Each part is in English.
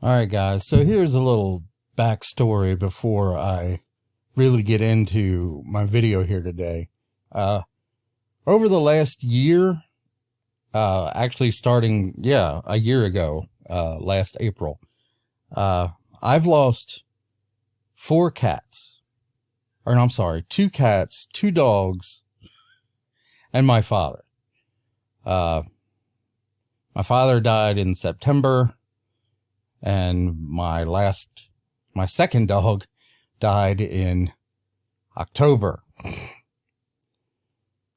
All right, guys. So here's a little backstory before I really get into my video here today. Over the last year, actually starting, a year ago, last April, I've lost 4 cats. Or no, I'm sorry, 2 cats, 2 dogs, and my father. My father died in September. And my second dog died in October.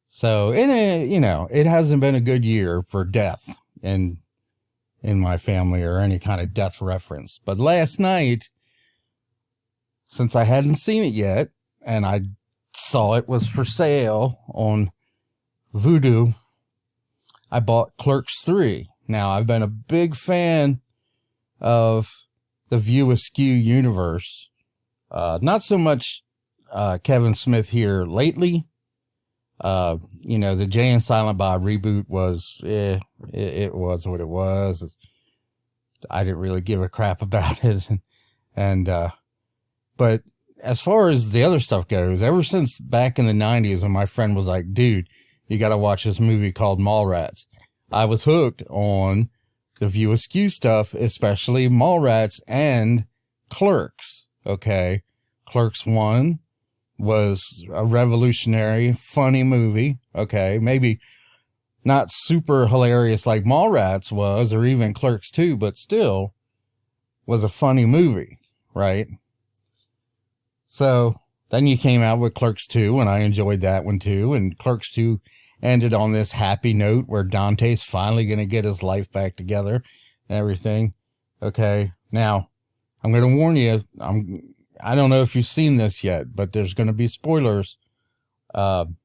So, it hasn't been a good year for death in my family or any kind of death reference. But last night, since I hadn't seen it yet, and I saw it was for sale on Vudu, I bought Clerks III. Now, I've been a big fan of the View Askew universe. Not so much Kevin Smith here lately. The Jay and Silent Bob reboot was, it was what it was. I didn't really give a crap about it. But as far as the other stuff goes, ever since back in the 90s when my friend was like, dude, you got to watch this movie called Mallrats, I was hooked on the View Askew stuff, especially Mallrats and Clerks. Okay. Clerks 1 was a revolutionary, funny movie. Okay. Maybe not super hilarious like Mallrats was, or even Clerks 2, but still was a funny movie. Right. So then you came out with Clerks 2, and I enjoyed that one too. And Clerks 2 ended on this happy note where Dante's finally going to get his life back together and everything. Okay. Now, I'm going to warn you. I don't know if you've seen this yet, but there's going to be spoilers. I'm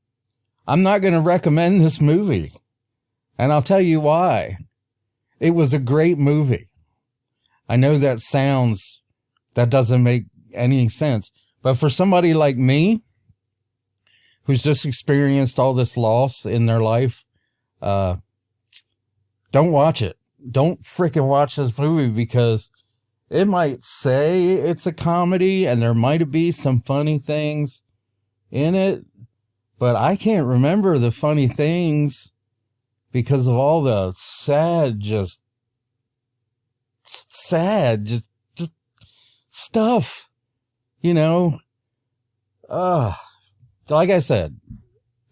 not going to recommend this movie. And I'll tell you why. It was a great movie. I know that doesn't make any sense, but for somebody like me, who's just experienced all this loss in their life, don't watch it. Don't freaking watch this movie, because it might say it's a comedy and there might be some funny things in it, but I can't remember the funny things because of all the just stuff, like I said,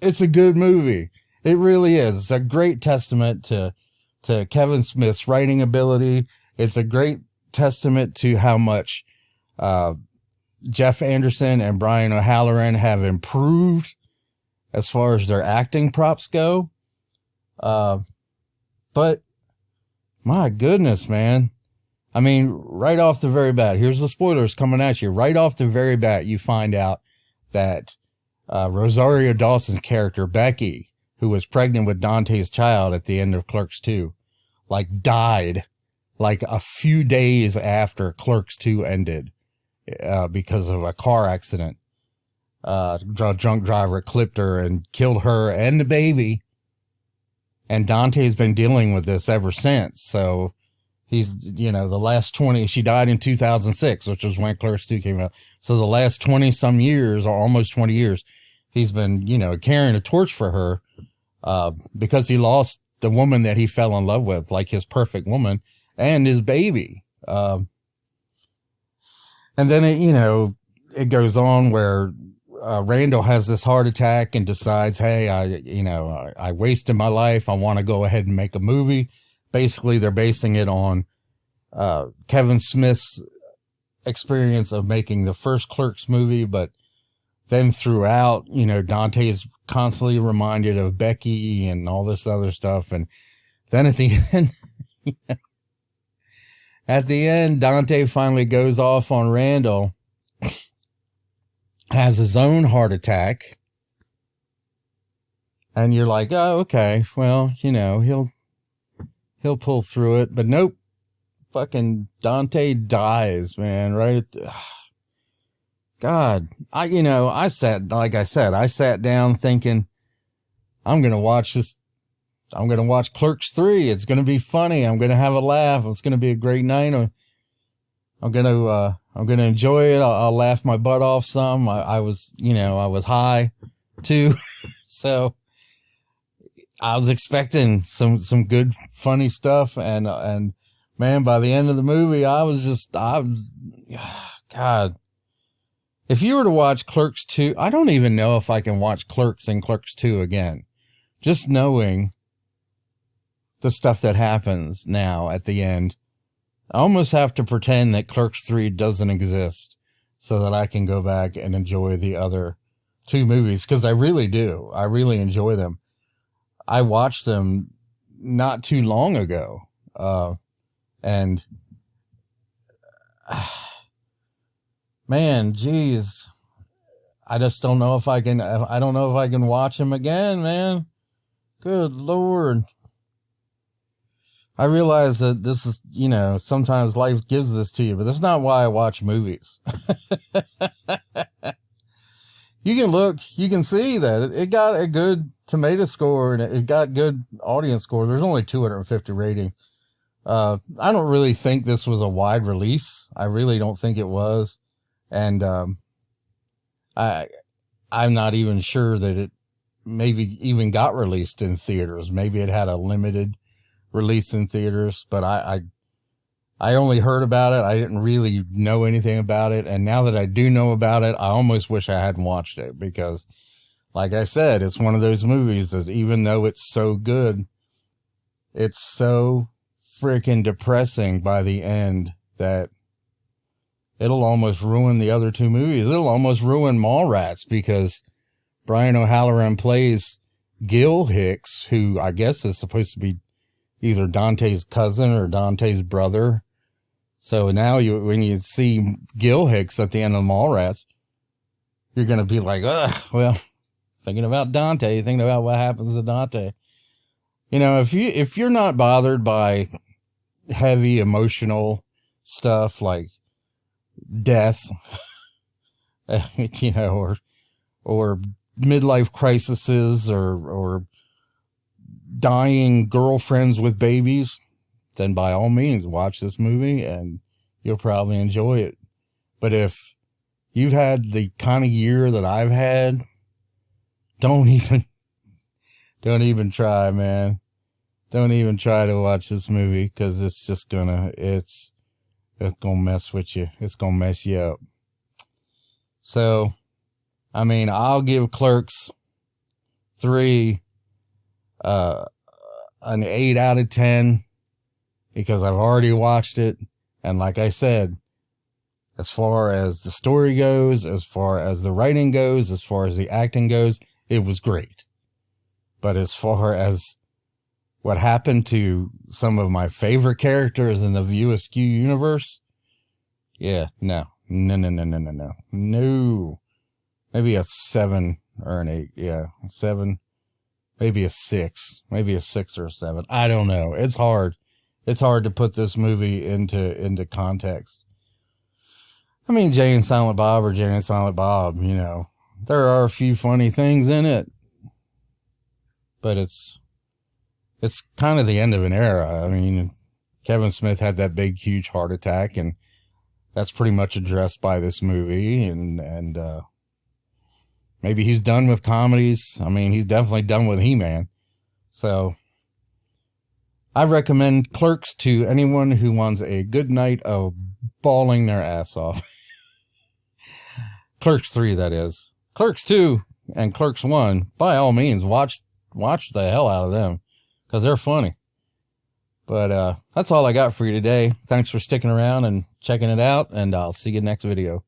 it's a good movie. It really is. It's a great testament to Kevin Smith's writing ability. It's a great testament to how much Jeff Anderson and Brian O'Halloran have improved as far as their acting props go. But my goodness, man. I mean, right off the very bat, here's the spoilers coming at you. Right off the very bat, you find out that Rosario Dawson's character, Becky, who was pregnant with Dante's child at the end of Clerks 2, died a few days after Clerks 2 ended, because of a car accident. A drunk driver clipped her and killed her and the baby. And Dante's been dealing with this ever since. So he's, the last 20, she died in 2006, which was when Clerks 2 came out. So the last 20 some years, or almost 20 years, he's been, carrying a torch for her, because he lost the woman that he fell in love with, like his perfect woman, and his baby. And then it goes on where, Randall has this heart attack and decides, hey, I wasted my life. I want to go ahead and make a movie. Basically, they're basing it on, Kevin Smith's experience of making the first Clerks movie, but then throughout, Dante is constantly reminded of Becky and all this other stuff. And then at the end, Dante finally goes off on Randall, has his own heart attack. And you're like, oh, okay, well, he'll pull through it. But nope, fucking Dante dies, man, right? God, I sat down thinking, I'm going to watch this. I'm going to watch Clerks 3. It's going to be funny. I'm going to have a laugh. It's going to be a great night. I'm gonna enjoy it. I'll laugh my butt off some. I was, I was high too. So I was expecting some good, funny stuff. And man, by the end of the movie, God, if you were to watch Clerks 2, I don't even know if I can watch Clerks and Clerks 2 again. Just knowing the stuff that happens now at the end, I almost have to pretend that Clerks 3 doesn't exist so that I can go back and enjoy the other two movies, because I really do. I really enjoy them. I watched them not too long ago. And man, geez, I just don't know if I can watch them again, man. Good Lord. I realize that this is, sometimes life gives this to you, but that's not why I watch movies. You can see that it got a good tomato score and it got good audience score. There's only 250 rating. I don't really think this was a wide release. I really don't think it was. And, I'm not even sure that it maybe even got released in theaters. Maybe it had a limited release in theaters, but I only heard about it. I didn't really know anything about it. And now that I do know about it, I almost wish I hadn't watched it, because like I said, it's one of those movies that even though it's so good, it's so freaking depressing by the end that it'll almost ruin the other two movies. It'll almost ruin Mallrats, because Brian O'Halloran plays Gil Hicks, who I guess is supposed to be either Dante's cousin or Dante's brother. So now when you see Gil Hicks at the end of Mallrats, you're going to be like, well, thinking about Dante, thinking about what happens to Dante. If you're not bothered by heavy emotional stuff like death, or midlife crises, or dying girlfriends with babies, then by all means watch this movie and you'll probably enjoy it. But if you've had the kind of year that I've had, don't even try, man. Don't even try to watch this movie, because it's gonna mess with you. It's gonna mess you up. So, I mean, I'll give Clerks 3 an 8 out of 10, because I've already watched it. And like I said, as far as the story goes, as far as the writing goes, as far as the acting goes, it was great. But as far as what happened to some of my favorite characters in the View Askew universe, yeah, no. Maybe a 7 or an 8. Yeah, 7. Maybe a 6. Maybe a 6 or a 7. I don't know. It's hard. It's hard to put this movie into context. I mean, Jay and Silent Bob or Jay and Silent Bob, there are a few funny things in it, but it's kind of the end of an era. I mean, Kevin Smith had that big, huge heart attack, and that's pretty much addressed by this movie. And maybe he's done with comedies. I mean, he's definitely done with He-Man. So I recommend Clerks to anyone who wants a good night of bawling their ass off. Clerks 3, that is. Clerks 2 and Clerks 1, by all means, watch the hell out of them, because they're funny. But that's all I got for you today. Thanks for sticking around and checking it out, and I'll see you next video.